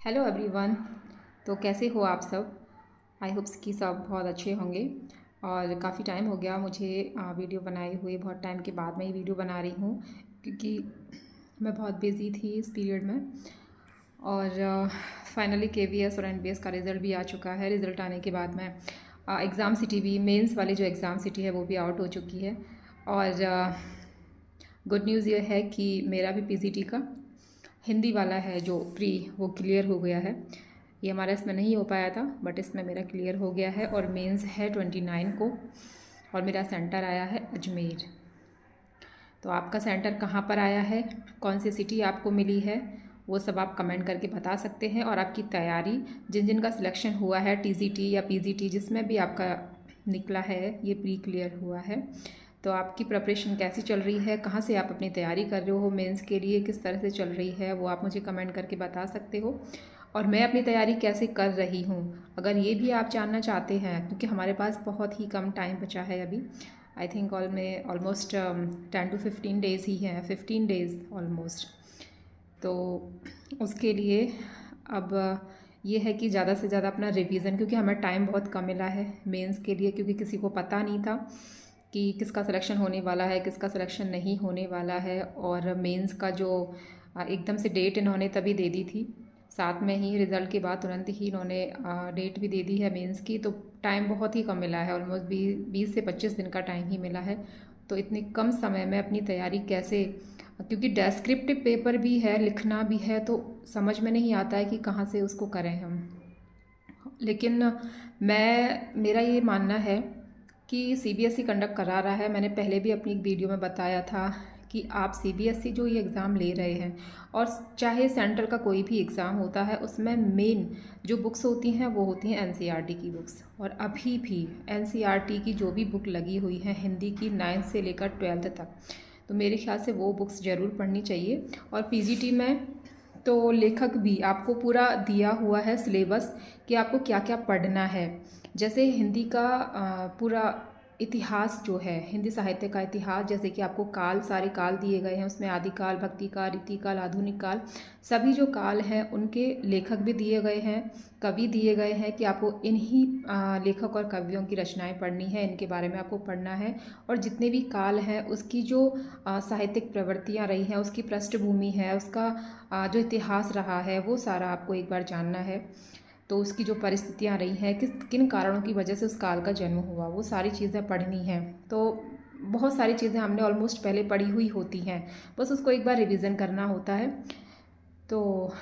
Hello everyone. तो कैसे हो आप सब? आई होप्स कि सब बहुत अच्छे होंगे। और काफ़ी टाइम हो गया मुझे वीडियो बनाए हुए, बहुत टाइम के बाद मैं ये वीडियो बना रही हूँ क्योंकि मैं बहुत बिज़ी थी इस पीरियड में। और फाइनली KVS और NBS का रिज़ल्ट भी आ चुका है। रिज़ल्ट आने के बाद में एग्ज़ाम सिटी भी, मेंस वाली जो एग्ज़ाम सिटी है वो भी आउट हो चुकी है। और गुड न्यूज़ ये है कि मेरा भी PGT का हिंदी वाला है जो प्री, वो क्लियर हो गया है। ये हमारा इसमें नहीं हो पाया था बट इसमें मेरा क्लियर हो गया है। और मेंस है 29 को और मेरा सेंटर आया है अजमेर। तो आपका सेंटर कहाँ पर आया है, कौन सी सिटी आपको मिली है, वो सब आप कमेंट करके बता सकते हैं। और आपकी तैयारी, जिन जिन का सिलेक्शन हुआ है TGT या PGT, जिसमें भी आपका निकला है, ये प्री क्लियर हुआ है, तो आपकी प्रिपरेशन कैसी चल रही है, कहाँ से आप अपनी तैयारी कर रहे हो, मेंस के लिए किस तरह से चल रही है, वो आप मुझे कमेंट करके बता सकते हो। और मैं अपनी तैयारी कैसे कर रही हूँ, अगर ये भी आप जानना चाहते हैं, क्योंकि हमारे पास बहुत ही कम टाइम बचा है अभी। I think almost 10 to 15 days ही हैं, 15 डेज़ ऑलमोस्ट। तो उसके लिए अब ये है कि ज़्यादा से ज़्यादा अपना रिवीजन, क्योंकि हमें टाइम बहुत कम मिला है मेंस के लिए, क्योंकि किसी को पता नहीं था कि किसका सिलेक्शन होने वाला है, किसका सिलेक्शन नहीं होने वाला है। और मेंस का जो एकदम से डेट इन्होंने तभी दे दी थी, साथ में ही रिज़ल्ट के बाद तुरंत ही इन्होंने डेट भी दे दी है मेंस की। तो टाइम बहुत ही कम मिला है, ऑलमोस्ट 20 से 25 दिन का टाइम ही मिला है। तो इतने कम समय में अपनी तैयारी कैसे, क्योंकि डेस्क्रिप्टिव पेपर भी है, लिखना भी है, तो समझ में नहीं आता है कि कहाँ से उसको करें हम। लेकिन मेरा ये मानना है कि CBSE कंडक्ट करा रहा है। मैंने पहले भी अपनी एक वीडियो में बताया था कि आप CBSE जो ये एग्ज़ाम ले रहे हैं, और चाहे सेंट्रल का कोई भी एग्ज़ाम होता है, उसमें मेन जो बुक्स होती हैं वो होती हैं NCERT की बुक्स। और अभी भी NCERT की जो भी बुक लगी हुई है हिंदी की, 9th से लेकर 12th तक, तो मेरे ख्याल से वो बुक्स ज़रूर पढ़नी चाहिए। और PGT में तो लेखक भी आपको पूरा दिया हुआ है सिलेबस कि आपको क्या क्या पढ़ना है। जैसे हिंदी का पूरा इतिहास जो है, हिंदी साहित्य का इतिहास, जैसे कि आपको काल, सारे काल दिए गए हैं उसमें, आदिकाल, भक्तिकाल, रीतिकाल, आधुनिक काल, सभी जो काल हैं उनके लेखक भी दिए गए हैं, कवि दिए गए हैं कि आपको इन्हीं लेखक और कवियों की रचनाएं पढ़नी है, इनके बारे में आपको पढ़ना है। और जितने भी काल हैं उसकी जो साहित्यिक प्रवृत्तियाँ रही हैं, उसकी पृष्ठभूमि है, उसका जो इतिहास रहा है, वो सारा आपको एक बार जानना है। तो उसकी जो परिस्थितियाँ रही हैं, किन कारणों की वजह से उस काल का जन्म हुआ, वो सारी चीज़ें पढ़नी हैं। तो बहुत सारी चीज़ें हमने ऑलमोस्ट पहले पढ़ी हुई होती हैं, बस उसको एक बार रिवीज़न करना होता है। तो